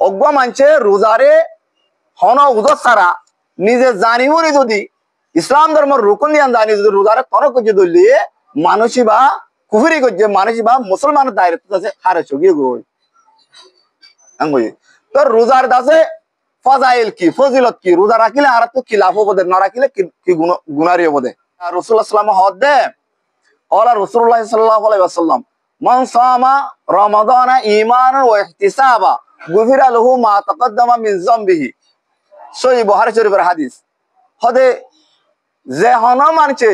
অজ্ঞ মানছে রোজারে হন উদর ছাড়া নিজে জানিবনি যদি ইসলাম ধর্মের রুকন দিয়ান জানি যদি রোজারে তরক করছে দলিয়ে মানুষই বা কুফুরি করছে মানুষই বা মুসলমানের দায়িত্ব আছে হারে চগিয়ে গই তো রোজার দাসে ফজাইল কি ফজিলত কি রোজা রাখিলে আর তো কি লাভ হবদে না রাখিলে কি গুনারি হবদে রাসূলুল্লাহ সাল্লাল্লাহু আলাইহি ওয়াসাল্লাম قال رسول الله صلى الله عليه وسلم من صام رمضان ايمانا واحتسابا غفر له ما تقدم من ذنبه সহিহ বুখারী শরীফের হাদিস হদে যে হন মানছে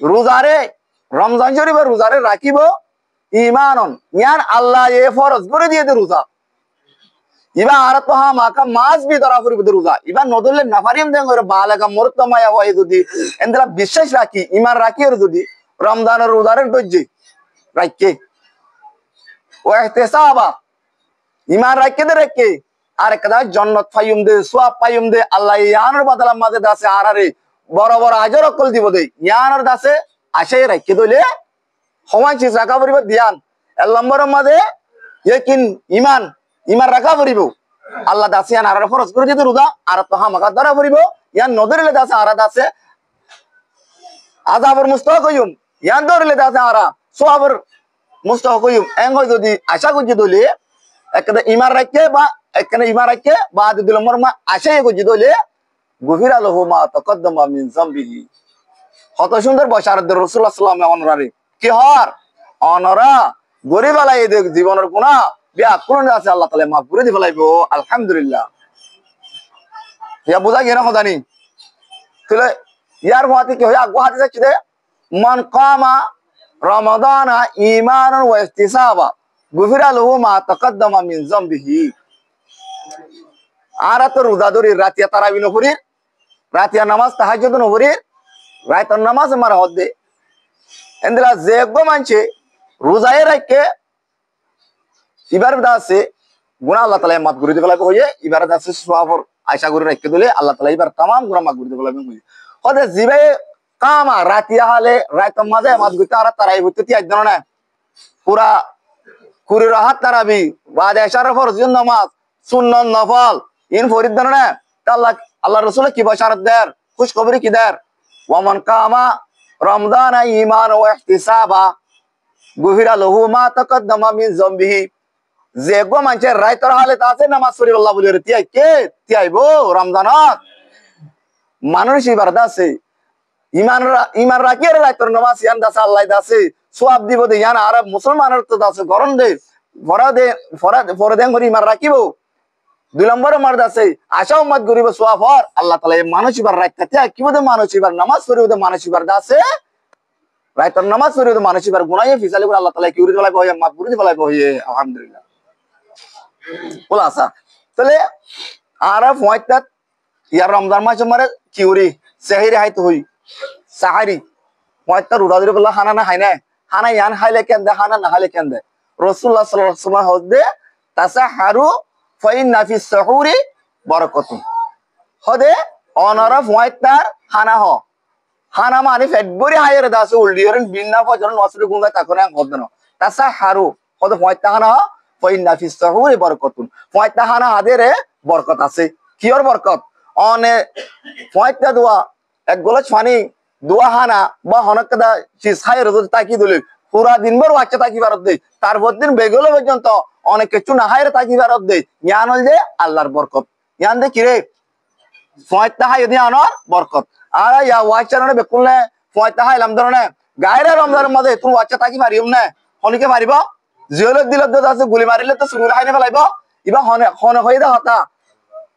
রোজারে রমজান শরীফের রোজারে রাখিব ঈমানন ইয়ান আল্লাহ এ ফরজ করে দিয়েছে রোজা ইবা আরাতহা মাকা মাস বি ধরা করিব রোজা ইবা নদলে নাফারিম দেন করে বালাকা মুরতমায়া হয় যদি এন্দ্রা বিশ্বাস রাখি ঈমান রাখি আর যদি রমজানের রোজারে দজ্জি রাখকে ও ইহতিসাবা ঈমান রাখকে দে রাখকে আর কদা জান্নাত ফায়ুম দে সওয়াব পায়ুম দে আল্লাহ ইয়ানের বদলা মাঝে দাসে আরারে বড় বড় আজর কল দিব দে ইয়ানের দাসে আশে রাখকে দলে হওয়া চিজ রাখা পরিব ধ্যান এক নম্বরের মাঝে ইয়াকিন ঈমান ইমান রাখা পড়িব আল্লাহ দাসে ইয়ান আরার ফরজ করে দিতে রোজা আর তো হামাকা ধরা পড়িব ইয়ান নদরিলে দাসে আরা দাসে আযাবর মুস্তাক হইম ইয়ান ধরিলে দাসে আরা সওয়াবর মুস্তাক হইম এং হয় যদি আশা করছি দলে একদা ইমান রাখকে বা একখানে ইমান রাখকে বা দুই নম্বর মা আশাই করছি দলে গফিরা লাহু মা তাকদ্দামা মিন যামবিহি কত সুন্দর বশারত রাসূলুল্লাহ সাল্লাল্লাহু আলাইহি ওয়াসাল্লাম কি হর অনরা গরিব আলাই জীবনের গুনাহ বিয়া কোন আছে আল্লাহ তাআলা মাফ করে দি ফেলাইবো আলহামদুলিল্লাহ ইয়া বুঝা গেনা জানি তাহলে ইয়ার মাতে কি হয় আগো হাতে যাচ্ছে দে মান কামা রমাদানা ঈমানান ওয়া ইহতিসাবা গুফিরা লাহু মা তাকদ্দামা মিন যামবিহি আর তো রোজা ধরে রাতিয়া তারাবি নকরি রাতিয়া নামাজ তাহাজ্জুদ নকরি রাতের নামাজ মার হদে এন্দ্রা যেগো মানছে রোজায় রাখকে ইবার দাসে গুনাহ আল্লাহ তাআলা মাফ করে দিবেলা কইয়ে ইবার দাসে সওয়াবর আশা করে রাখকে দিলে আল্লাহ তাআলা ইবার तमाम গুনাহ মাফ করে দিবেলা কইয়ে হদে জিবে কামা রাতিয়া হালে রাত মাঝে মাঝ গতে আর তারাই হতে তি একজন না পুরা কুরি রাহাত তারাবি বাদ এশার ফরজ নামাজ সুন্নাত নফল ইন ফরিদ না আল্লাহ আল্লাহ রাসূল কি বশারত দেন খুশ খবরি কি দেন ওয়ামান কামা রমজান ঈমান ওয়া ইহতিসাবা গুফিরা লাহু মা তাকদ্দামা মিন যামবিহি যে গো মানছে রাইতর হালে আছে নামাজ পড়ি আল্লাহ বলি রে তিয়াই কে তিয়াইবো রমজানত মানুষ ইবার দাসে ইমান রাখি আর রাইতর নামাজ ইয়ান দাসে আল্লাহ দাসে সওয়াব দিব দে ইয়ান আরব মুসলমানের তো দাসে গরম দে ফরদে করে ইমান রাখিব দুই নম্বরে মার দাসে আশা উম্মত গরিব সওয়াব হর আল্লাহ তাআলা মানুষ ইবার রাখতে তিয়া কি বদে মানুষ ইবার নামাজ পড়ি বদে মানুষ ইবার দাসে রাইতর নামাজ পড়ি বদে মানুষ ইবার গুনাহে ফিসালে করে আল্লাহ তাআলা কি উরি ফেলাই কয় মাফ করে দি ফেলাই কয় আলহামদুলিল্লাহ খোলাসা তাহলে আর ফয়তাত ইয়ার রমজান মাস মারে কিউরি সাহিরি হাইত হই সাহারি ফয়তা রুদাদির বলা হানা না হাইনা হানা ইয়ান হাইলে কেন দে হানা না হাইলে কেন দে রাসূলুল্লাহ সাল্লাল্লাহু আলাইহি ওয়াসাল্লাম হদে তাসাহারু ফাইন্না ফিস সাহুরি বারাকাতু হদে অনরা ফয়তার হানা হ হানা মানে ফেব্রুয়ারি হাইরে দাসে উল্ডিয়রেন বিন্না ফজর নসরে গুঙ্গা তাকনা হদন তাসাহারু হদে ফয়তা হানা ফাইন্না ফিস সাহুরি বারাকাতুন ফয়তা হানা হাদেরে বরকত আছে কিয়র বরকত অনে ফয়তা দোয়া এক গলাচ পানি দোয়া হানা বা হনকদা চিজ খায় রোজ তাকি দলে পুরা দিনভর বাচ্চা তাকি ভারত দেয় তারপর দিন বেগল পর্যন্ত অনেক কিছু না হায়রে তাকি ভারত দেয় ইয়ান হল যে আল্লাহর বরকত ইয়ান দে কিরে ফয়তা হাই দি আনার বরকত আর ইয়া ওয়াচারনে বেকুলনে ফয়তা হাইলাম ধরনে গায়রে রমজানের মধ্যে তুমি বাচ্চা তাকি পারিম না হনিকে পারিব জিওলক দিলত আছে গুলি মারিলে তো সুগুল হাইনে ফেলাইব ইবা হনে হনে হইদা হতা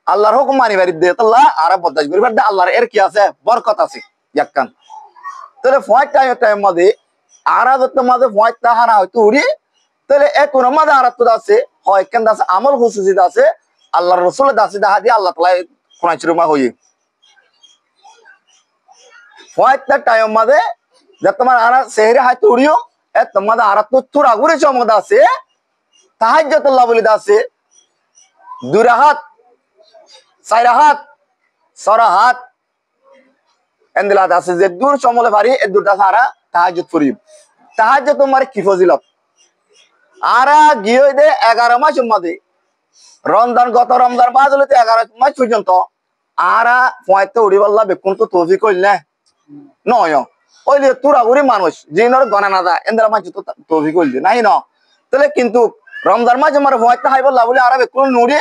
আল্লাহর হুকুম মানি বাড়ি দে আল্লাহ আর বদাস করিবার দে আল্লাহর এর কি আছে বরকত আছে ইয়াকান তাহলে ফয়তা টাইম মধ্যে আরাদত মধ্যে ফয়তা হানা হয়তো উড়ি তাহলে এক কোন মধ্যে আরাত আছে হয় কেন আছে আমল খুশুসিত আছে আল্লাহর রাসূলের দাসে দাহা দিয়ে আল্লাহ তাআলা কোরআন শরীফে হই ফয়তা টাইম মধ্যে যে তোমার আরা শহরে হয়তো উড়িও এ তোমাদের আরাত তোর আগুরে চমক আছে তাহাজ্জুদুল্লাহ বলি দাসে দুই রাহাত চার হাত সরাহাত এন্দিলা দাসে যে দূর সমলে পারি এ দুটা সারা তাহাজ্জুদ করি তাহাজ্জুদ তোমার কি ফজিলত আরা গিয়ে দে 11 মাস মধ্যে রমজান গত রমজান বাজ হলে 11 মাস পর্যন্ত আরা পয়েতে উড়ি বললা বেকুন তো তৌফিক কইলে নয় ওইলে তুরাগুড়ি মানুষ জিনর গনা না দা এন্দ্রা মাছ তো তৌফিক কইলে নাই ন তাহলে কিন্তু রমজান মাঝে আমার পয়েতে হাই বললা বলে আরা বেকুন নুড়ি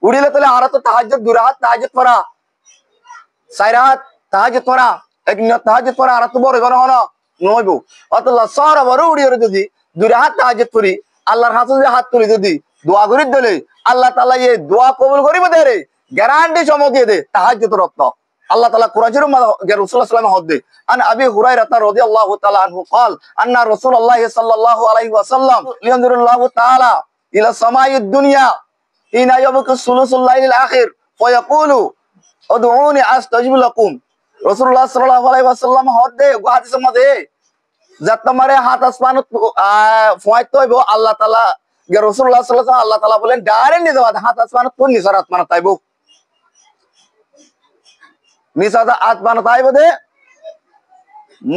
উড়িলে তাহলে আরা তো তাহাজ্জুদ দুরাহাত তাহাজ্জুদ পড়া সাইরাত তাহাজ্জুদ পড়া এক নিয়ত তাহাজ্জুদ পড়া আরা তো বড় গনা হন নইবো অতলা সারা বড় উড়িয়ে যদি দুরাহাত তাহাজ্জুদ পড়ি আল্লাহর হাতে যদি হাত তুলি যদি দোয়া করি দিলে আল্লাহ তাআলা এই দোয়া কবুল করিবে দে রে গ্যারান্টি সম দিয়ে দে তাহাজ্জুদ রত্ন আল্লাহ তাআলা কোরআন শরীফে রাসূলুল্লাহ সাল্লাল্লাহু আলাইহি ওয়াসাল্লাম হদে আন আবি হুরায়রা রাদিয়াল্লাহু তাআলা আনহু قال ان رسول الله صلى الله عليه وسلم ينظر الله تعالى الى السماء الدنيا حين يبقى ثلث الليل الاخر فيقول ادعوني استجب لكم রাসূলুল্লাহ সাল্লাল্লাহু আলাইহি ওয়াসাল্লাম হদে হাদিসের মধ্যে যা তোমারে হাত আসমান ফয়তো হইব আল্লাহ তাআলা রাসূলুল্লাহ সাল্লাল্লাহু আলাইহি ওয়াসাল্লাম আল্লাহ তাআলা বলেন ডাইরেক্ট নিতে হাত আসমান কোন নিসার আসমান তাইব নিসাদা আসমান তাইব দে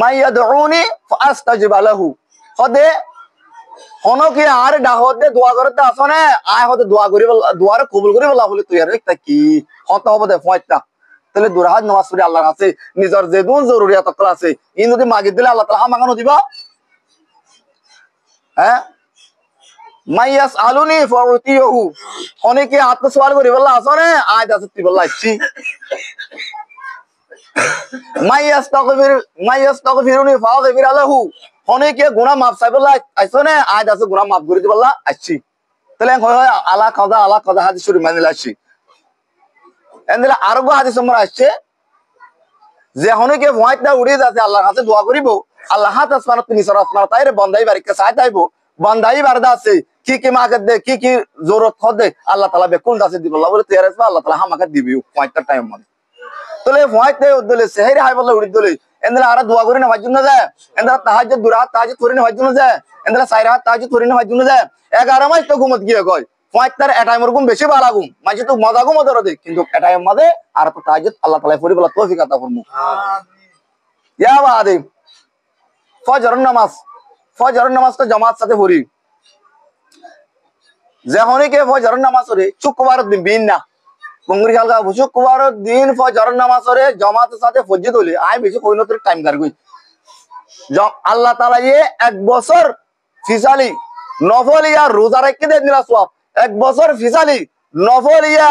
মাইয়াদউনি ফাস্তাজিব লাহু হদে হনো কি আর ডাহত দে দোয়া করতে আসনে আয় হদে দোয়া করি দোয়ার কবুল করি বলা বলে তুই আর একটা কি হত হবে দে ফয়তা তাহলে দুরাহাত নামাজ পড়ি আল্লাহর কাছে নিজের যে দুন জরুরিয়াত কল আছে ইন যদি মাগি দিলে আল্লাহ তাআলা আমাকে দিবা হ্যাঁ মাইয়াস আলুনি ফাউতিহু অনেকে আত্মসওয়াল করি বললা আসনে আয় দাস তুই বললা আছি মাইয়াস তাগফিরুনি ফাগফির লাহু অনেকে গুনাহ মাফ চাই বললা আইছনে আয় দাস গুনাহ মাফ করে দি বললা আছি তাহলে হয় আলা কাদা হাদিস শরীফ মানিলা আছি এন্দিলা আরো হাদিস আমরা আসছে যে অনেকে ভয়টা উড়িয়ে যাচ্ছে আল্লাহর কাছে দোয়া করিব আল্লাহ হাত আসমানত নিসর আসমানত তাইরে বন্দাই বারিকে চাই তাইব বন্দাই বারদা আছে কি মাকে দে কি জরুরত হদে আল্লাহ তাআলা বেকুল দাসে দিব আল্লাহ বলে তেয়ার আল্লাহ তাআলা আমাকে দিবি পয়েন্টটা টাইম মানে তোলে ভয়তে উদলে সেহরি হাই বলে উড়ি দলে এন্দিলা আর দোয়া করি না ভাজুন না যায় এন্দিলা তাহাজ্জুদ দুরাত তাহাজ্জুদ করি না ভাজুন না যায় এন্দিলা সাইরাত তাহাজ্জুদ করি না ভাজুন না যায় 11 মাস তো ঘুমত গিয়ে কয় পয়েন্টটার এটাইমর ঘুম বেশি ভালো ঘুম মাঝে তো মজা ঘুম ধরে দে কিন্তু এটাইম মাঝে আর তো তাহাজ্জুদ আল্লাহ তাআলা পড়ি বলা তৌফিক আতা করমু আমিন ইয়া বাদে ফজর নামাজ তো জামাত সাথে পড়ি যখনই কে ফজর নামাজ পড়ে শুক্রবার দিন বিন না বঙ্গরি হালকা শুক্রবার দিন ফজর নামাজ পড়ে জামাতের সাথে ফজিত হলে আই বেশি কই নতুন টাইম কার কই আল্লাহ তাআলা এ এক বছর ফিসালি নফলিয়া রোজা রেখে দেন দিলা সওয়াব এক বছর ফিসালি নফলিয়া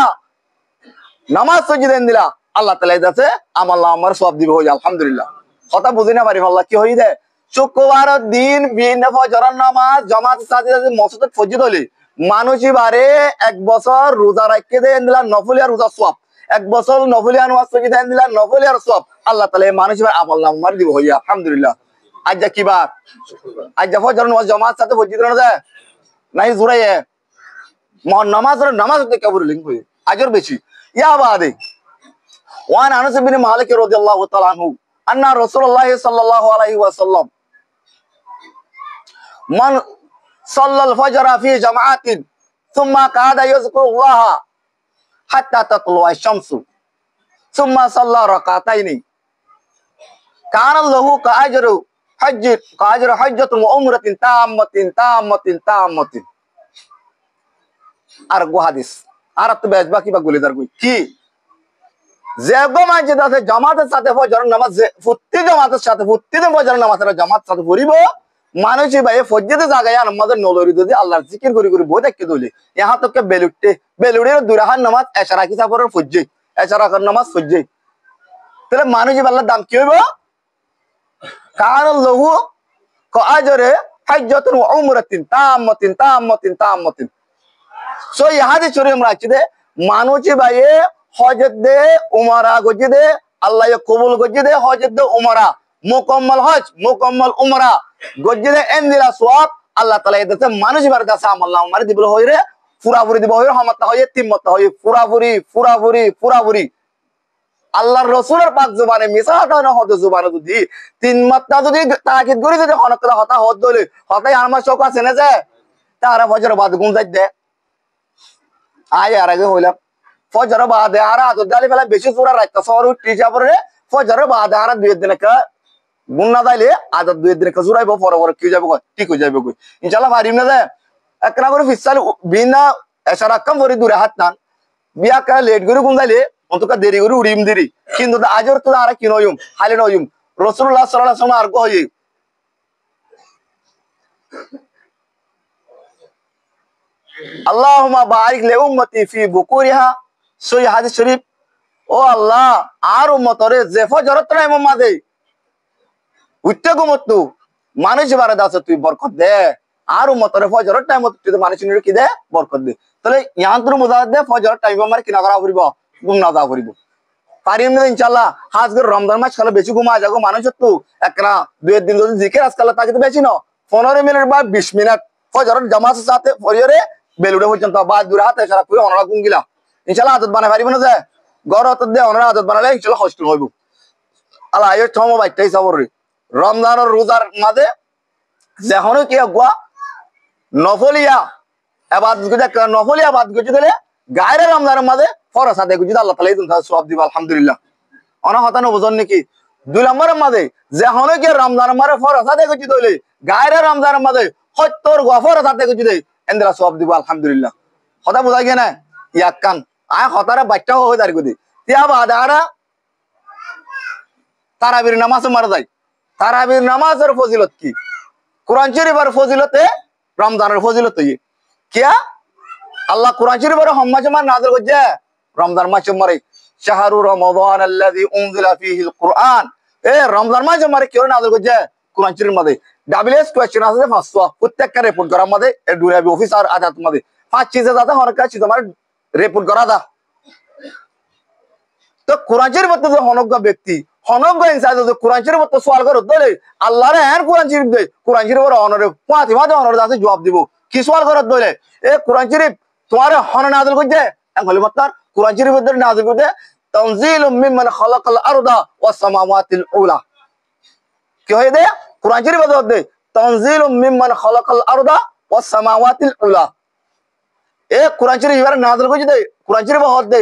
নামাজ সজি দেন দিলা আল্লাহ তাআলা দাসে আমার সওয়াব দিবে হই আলহামদুলিল্লাহ কথা বুঝি না পারি আল্লাহ কি হই দে শুক্রবার দিন বিন ফজর নামাজ জামাতের সাথে মসজিদে ফজিত হলে মানুষই বারে এক বছর রোজা রেখে দেন দিলা নফলিয়া রোজা সওয়াব এক বছর নফলিয়া নামাজ সজি দেন দিলা নফলিয়ার সওয়াব আল্লাহ তাআলা মানুষই আমার দিব হই আলহামদুলিল্লাহ আজ কি বার আজ ফজর নামাজ জামাত সাথে ফজিত না যায় নাই জুড়াইয়ে নামাজ দেখে বললেন আজর বেশি ইয়া বাদে ওয়ান আনাস বিন মালিক রাদিয়াল্লাহু তাআলা আনহু আন্না রাসূলুল্লাহ সাল্লাল্লাহু আলাইহি ওয়াসাল্লাম মান সাল্লাল ফজর ফি জামাআতিন সুম্মা কাদা ইয়াযকুরুল্লাহ হাত্তা তাতলুআ আশ-শামসু সুম্মা সাল্লা রাকাতাইনি কানা লাহু কাআজরু হজ্জাতুন ওয়া উমরাতিন তাম্মাতিন আর গো হাদিস আর তো বেশ বাকি বা গুলি দার কি যে গো মাঝে দাসে জামাতের সাথে ফজর নামাজ ফুত্তি জামাতের সাথে ফুত্তি ফজর নামাজের জামাত সাথে পড়িব মানুষই ভাই ফজরের জায়গায় আমাদের নলরি যদি আল্লাহর জিকির করি বই দেখতে দলি ইহা তো কে বেলুড়ের দুরাহান নামাজ এশারা কি সাপরের ফজে এশারা কর নামাজ ফজে তাহলে মানুষই আল্লাহর দাম কি হইব কারণ লহু কাজরে হজ্জাতুন ওয়া উমরাতিন তাম্মাতিন সো ইহাদি চুরি আমরা আছি দে মানুষই ভাই হজত দে উমরা গজি দে আল্লাহ কবুল গজি দে হজত দে উমরা মুকম্মল হজ মুকম্মল উমরা গজি দে এন্দিলা সওয়াব আল্লাহ তাআলা এদাতে মানুষই বার দাসা আল্লাহ মারি দিবল হইরে পুরাপুরি দিব হইরে হামাতা হইয়ে তিম্মতা হইয়ে পুরাপুরি আল্লাহর রাসূলের পাক জবানে মিসাটা না হদ জবানে যদি তিন মাত্রা যদি তাকিদ করি যদি হনকরা হতা হদ দলে হতাই আমার শোক আছে না যে তারা ফজর বাদ গুম যাই দে আয় আর আগে হইলাম ফজর বাদে আর আদত গালি ফেলা বেশি সুরা রাখতা সর টিচা পরে ফজর বাদে আর দুই দিন কা গুণ না দাইলে আদত দুই দিন কা সুরাইব পরে কি যাবে ঠিক হয়ে যাবে কই ইনশাআল্লাহ পারিম না যে একনা করে ফিসাল বিনা এশারাক্কাম করে দূরে হাত নান বিয়া কা লেট করে গুন্দাইলে অন্তকা দেরি করে উড়িম দেরি কিন্তু আজর তো আর কি নয়ুম হালে নয়ুম রাসূলুল্লাহ সাল্লাল্লাহু আলাইহি ওয়াসাল্লাম আর কই আল্লাহুম্মা বারিক লি উম্মতি ফি বুকুরিহা সহি হাদিস শরীফ ও আল্লাহ আর উম্মতরে যে ফজরত নাই মাদে উত্তে গুমতু মানুষ বারে দাস তুই বরকত দে আর উম্মতরে ফজরত টাইম তুই মানুষ নিরে কি দে বরকত দে তাহলে ইয়ান তুর মুজাদ দে ফজরত টাইম আমার কি না করা করিব গুম না দা করিব পারিম না ইনশাআল্লাহ হাজগর রমজান মাস খালে বেশি ঘুমা যাগো মানুষ তো একনা দুই দিন যদি জিকির আজকাল তাকে তো বেশি না 15 মিনিট বা 20 মিনিট ফজরত জামাতের সাথে ফজরে বেলুড়ে পর্যন্ত বা দূরে হাতে সারা পুরো অনরা গুম গিলা ইনশাআল্লাহ আদত বানাই পারিব না যে গরত দে অনরা আদত বানালে ইনশাআল্লাহ হস্টেল হইব আল্লাহ আয় ছম বাইটাই সাবরি রমজানের রোজার মাঝে যেহনো কি গুয়া নফলিয়া এবাদ গুজা নফলিয়া বাদ গুজি দিলে গায়রে রমজানের মাঝে ফরজ আদায় গুজি আল্লাহ তাআলা ইদুন সওয়াব দিব আলহামদুলিল্লাহ অনা হতানো বুঝন নাকি দুই নম্বরের মাঝে যেহনো কি রমজানের মাঝে ফরজ আদায় গুজি দিলে গায়রে রমজানের মাঝে 70 গুয়া ফরজ আদায় গুজি দেই এন্দ্রা সওয়াব দিব আলহামদুলিল্লাহ কথা বুঝাই গেনা ইয়াক কান আয় হতারা বাচ্চা হই দাঁড়ি গুদি তিয়া বাদারা তারাবির নামাজ মারা যায় তারাবির নামাজের ফজিলত কি কোরআন শরীফের ফজিলতে রমজানের ফজিলত কি কিয়া আল্লাহ কোরআন শরীফের সম্মাজ মান নাযিল করছে রমজান মাসে মারে শাহরু রমাদান আল্লাযী উনজিলা ফীহিল কুরআন এ রমজান মাসে মারে কি নাযিল করছে কোরআন শরীফের মধ্যে ডাবলএস কোশ্চেন আছে ফাঁসওয়া প্রত্যেকটা রিপোর্ট করার মধ্যে এ দুনিয়াবি অফিসার আদাত মধ্যে পাঁচ চিজে যাতে হরকা চিজ আমার রিপোর্ট করা দা তো কোরআন শরীফ তো হনজ্ঞ ব্যক্তি হনজ্ঞ ইনসান যদি কোরআন শরীফ তো সওয়াল করে দলে আল্লাহর এর কোরআন শরীফ দে কোরআন শরীফের অনরে ফাতিমা দে অনরে আছে জবাব দিব কি সওয়াল করে দলে এ কোরআন শরীফ তোমার হন নাযিল করছে এক হলি মাত্র কোরআন শরীফের দ্বারা নাযিল করতে তানজিলুম মিম্মান খালাকাল আরদা ওয়াস সামাওয়াতিল উলা কি হয় দে কোরআন শরীফের জবাব দে তানজিলুম মিম্মান খালাকাল আরদা ওয়াস সামাওয়াতিল উলা এ কোরআন শরীফ এবার নাযিল করছে দে কোরআন শরীফ হদ দে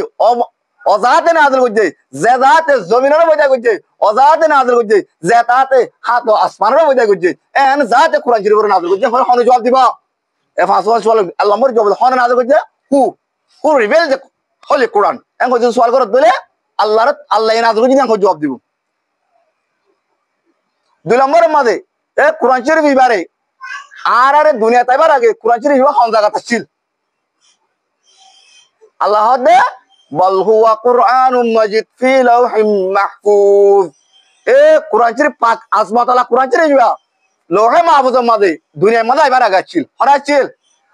অজাতে নাযিল করছে জাযাতে জমিনের মধ্যে করছে অজাতে নাযিল করছে জাতাতে হাত ও আসমানের মধ্যে করছে এন জাতে কোরআন শরীফের নাযিল করছে হন জবাব দিবা এ ফাসওয়াল সওয়াল আল্লাহ মর জবাব হন নাযিল করছে who reveal the holy Quran and যদি সওয়াল করে দিলে আল্লাহ নাযিল করছে এন জবাব দিব দুই নম্বরের মাঝে এ কোরআন শরীফ ইবারে আর দুনিয়া তাইবার আগে কোরআন শরীফ হন জায়গাতে ছিল আল্লাহ দে বল হুয়া কুরআনুম মাজিদ ফি লাউহিম মাহফুজ এ কোরআন শরীফ পাক আজমত আল্লাহ কোরআন শরীফ লৌহে মাহফুজের মাঝে দুনিয়ার মাঝে এবার আগে ছিল হরাছিল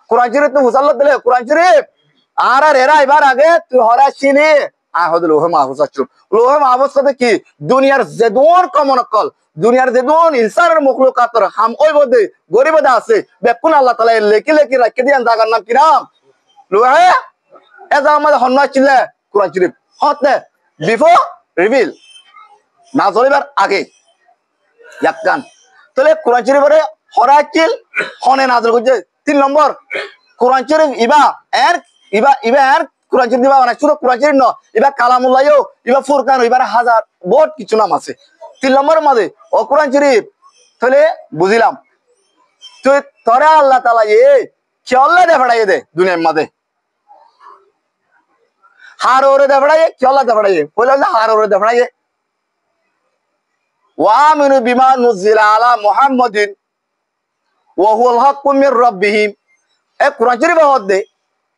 কোরআন শরীফ তো মুসাল্লাত দিলে কোরআন শরীফ আর এরা এবার আগে তুই হরাছিলি আহদ লৌহে মাহফুজ আছে লৌহে মাহফুজ কত কি দুনিয়ার যেদুন কমনকল দুনিয়ার যেদুন ইনসানের মখলুকাতর হাম ওই বদে গরিবদা আছে বেকুন আল্লাহ তাআলা লেখি লেখি রাখি দিয়ান জাগার নাম কি নাম লৌহে এটা আমাদের হন্না ছিল কোরআন শরীফ হতে বিফোর রিভিল না চলিবার আগে ইয়াকান তাহলে কোরআন শরীফের হরাচিল হনে নাযিল করছে 3 নম্বর কোরআন শরীফ ইবা এর কোরআন শরীফ দিবা না শুধু কোরআন শরীফ না ইবা কালামুল্লাহ ইবা ফুরকান ইবার হাজার বহুত কিছু নাম আছে 3 নম্বরের মধ্যে ও কোরআন শরীফ তাহলে বুঝিলাম তুই তোরা আল্লাহ তাআলা কি আল্লাহ দে ফড়াই দে দুনিয়ার মধ্যে হারোরে দেবড়ায়ে চলা দেবড়ায়ে বলে হারোরে দেবড়ায়ে ওয়া মিনু বিমা নুজিলা আলা মুহাম্মাদিন ওয়া হুয়াল হাক্কু মির রাব্বিহিম এ কোরআন শরীফ হদে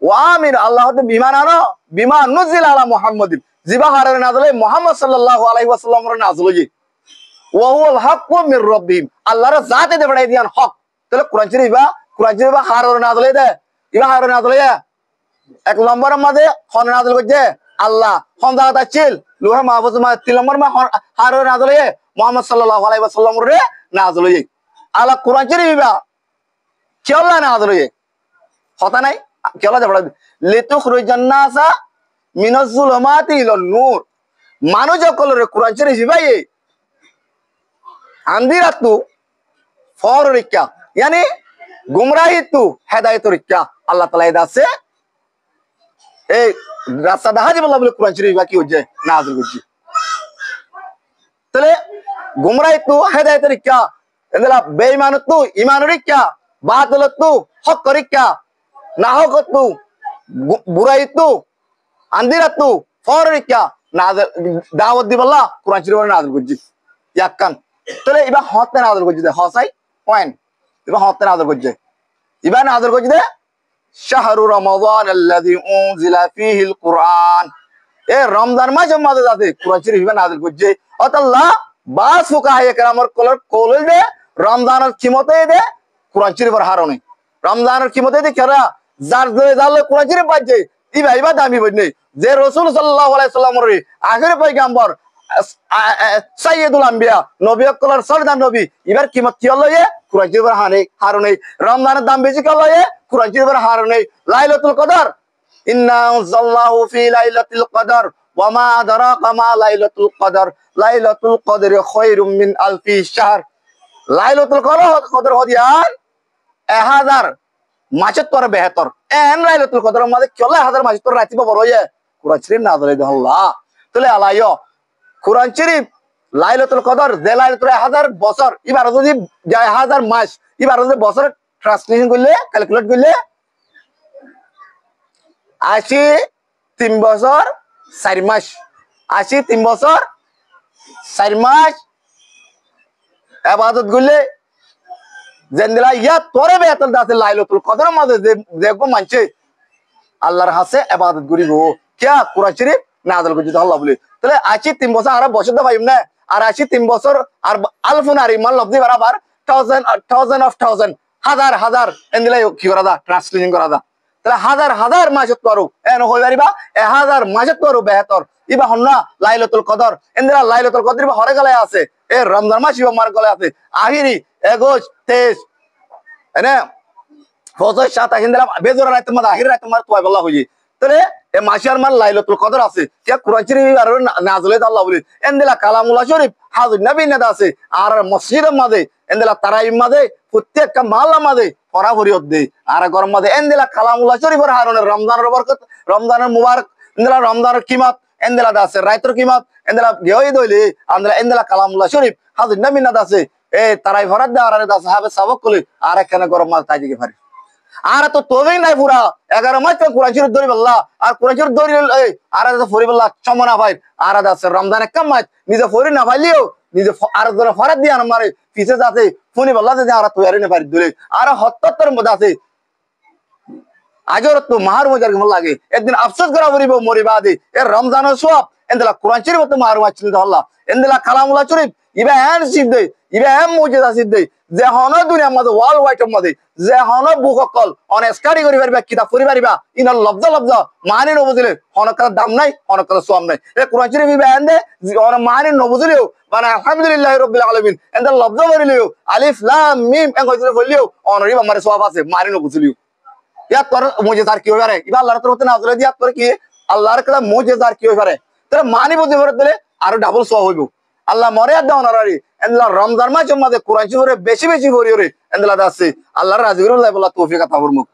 ওয়া মিন আল্লাহ হদে বিমান আনো বিমা নুজিলা আলা মুহাম্মাদিন জিবা হারোরে নাযিলে মুহাম্মদ সাল্লাল্লাহু আলাইহি ওয়াসাল্লামের নাযিলে ওয়া হুয়াল হাক্কু মির রাব্বিহিম আল্লাহর জাতে দেবড়াই দিয়ান হক তাহলে কোরআন শরীফ হারোরে নাযিলে দে ইবা হারোরে নাযিলে এক নম্বরের মধ্যে হন নাযিল করছে আল্লাহ হন জায়গাটা ছিল লৌহে মাহফুজ মা 3 নম্বর মা হারুন নাযিল হয়ে মুহাম্মদ সাল্লাল্লাহু আলাইহি ওয়াসাল্লাম রে নাযিল হয়ে আল্লাহ কোরআন শরীফ কি আল্লাহ নাযিল হয়ে কথা নাই কি আল্লাহ বড় লিতুখরিজান নাসা মিনাজ যুলুমাতি ইলান নূর মানুষ সকলের কোরআন শরীফ ভাই আন্দিরাতু ফররিকা yani গুমরাহিতু হেদায়েতরিকা আল্লাহ তাআলা দাসে এই রাস্তা দাহাজি বলা বলে কোরআন শরীফ কি হচ্ছে নাযিল করছে তাহলে গুমরাহিতু হেদায়েতরিকা এদলা বেঈমানতু ঈমানুরিকা বাতিলতু হক করিকা না হক তু বুড়াই তু আন্দিরা তু ফরিকা নাজল দাওয়াত দিবল্লা কোরআন শরীফ নাজল করছি ইয়াক্কান তাহলে এবার হতে নাজল করছি দে হসাই পয়েন্ট এবার হতে নাজল করছে এবার নাজল করছি দে শাহরু রমাদান আল্লাযী উনজিলা ফীহিল কুরআন এ রমজান মাসের মধ্যে যাতে কোরআন শরীফ এবার নাজল করছে আল্লাহ বাস ফুকাহায়ে কেরামের কল দে রমজানের কিমতে দে কোরআন শরীফের হারনে রমজানের কিমতে দে কেরা যার জালে কোরআন শরীফ পাইছে ইবা ইবা দামি বই নেই যে রাসূল সাল্লাল্লাহু আলাইহি সাল্লামের আখেরি পয়গম্বর সাইয়্যিদুল আম্বিয়া নবী আকরাম সরদার নবী এবার কিমত কি হলো এ কোরআন শরীফের হারনে রমজানের দাম বেশি কি হলো এ কোরআন শরীফের হারনে লাইলাতুল কদর ইন্না আনজালনাহু ফি লাইলাতুল কদর ওয়া মা আদরাকা মা লাইলাতুল কদর লাইলাতুল কদরি খায়রুম মিন আলফি শাহর লাইলাতুল কদর হদিয়ান 1000 মাসের তোর বেহতর এন লাইলাতুল কদরের মধ্যে কি হলো 1000 মাসের তোর রাতি বড় হয়ে কোরআন শরীফ নাযিল হইছে আল্লাহ তাহলে আলাইও কোরআন শরীফ লাইলাতুল কদর যে লাইলাতুল 1000 বছর এবার যদি 1000 মাস এবার যদি বছর ট্রান্সলেশন করলে ক্যালকুলেট করলে 83 বছর 4 মাস 83 বছর 4 মাস ইবাদত করলে জেনদিলা ইয়া তোরে বেতন দাতে লাইলাতুল কদরের মধ্যে দেখো মানছে আল্লাহর হাসে ইবাদত করিব কিয়া কোরআন শরীফ নাযিল করতে আল্লাহ বলে তাহলে 83 বছর আর বছর দা পাইম না আর 83 বছর আর আলফুন আর ইমান লফজি বরাবর 1000 অফ 1000 হাজার এন্দিলা কি করা দা ট্রান্সলেশন করা দা তাহলে হাজার মাসত করো এন হই পারিবা 1000 মাসত করো বেহতর ইবা হন্না লাইলাতুল কদর এন্দিলা লাইলাতুল কদর বা হরে গলে আছে এ রমজান মাস ইবা মার গলে আছে আখিরি 21 23 এনে ফজর সাত হিন্দিলা বেজোরা রাত মধ্যে আখির রাত মধ্যে তোয় বলা হই তাহলে এ মাসিয়ার মান লাইলাতুল কদর আছে কে কোরআন শরীফ আর নাযিল হইছে আল্লাহ বলি এন্দিলা কালামুল্লাহ শরীফ হাজুর নবী নেদা আছে আর মসজিদের মাঝে এন্দিলা তারাইম মাঝে প্রত্যেকটা মাহল্লা মাঝে পড়া ফরিয়ত দেই আর গরম মাঝে এন্দিলা কালামুল্লাহ শরীফের হারনের রমজানের বরকত রমজানের মুবারক এন্দিলা রমজানের কিমত এন্দিলা দাসে রাইতর কিমত এন্দিলা গেই দইলি এন্দিলা কালামুল্লাহ শরীফ হাজুর নবী নেদা আছে এ তারাই ফরাদ দে আর দাস সাহাবে সাবক কলি আর একখানে গরম মাঝে তাই দিকে পারি আর তো তোবেই নাই পুরা 11 মাস কোরআন শরীফ ধরি বললা আর কোরআন শরীফ ধরি এই আর ফরি বললা চমনা ভাই আর আছে রমজানে কম মাস নিজে ফরি না ভাইলিও নিজে আর ধরে ফরাদ দিয়া আমারে পিছে যাতে ফোনি বললা যে আর তৈরি না পারি ধরে আর 77 মধ্যে আছে আজর তো মার মজার কেমন লাগে একদিন আফসোস করা পড়িব মরিবাদে এর রমজানের সওয়াব এন্দেলা কোরআন শরীফ তো মার মাছিল আল্লাহ এন্দেলা কালামুল্লাহ শরীফ ইবা এন সিদ্ধে ইবা এম মুজিজা সিদ্ধে যে হন দুনিয়ার মধ্যে ওয়ার্ল্ড ওয়াইডের মধ্যে যে হন বুককল অন স্টাডি করি পারিবা কিতাব পড়ি পারিবা ইনার লব্জ মানি ন বুঝলে হনকার দাম নাই হনকার সোয়াম নাই এ কোরআন শরীফ ইবা এন দে অন মানি ন বুঝলিও মানে আলহামদুলিল্লাহি রাব্বিল আলামিন এন্দার লব্জ বলিও আলিফ লাম মিম এন কইলে বলিও অন রিবা মারে সোয়াব আছে মানি ন বুঝলিও ইয়া তোর মুজিজার কি হইবারে ইবা আল্লাহর তরফ থেকে নাযিল দিয়া তোর কি আল্লাহর কালাম মুজিজার কি হইবারে তোর মানি বুঝি ভরে দিলে আর ডাবল সোয়াব হইব আল্লাহ মরে আদা অনারারি এন্দালা রমজান মাসের মধ্যে কোরআন শরীফে বেশি ভরি ওরে এন্দালা দাসে আল্লাহর রাজি করে আল্লাহ তৌফিক আতা ফরমুক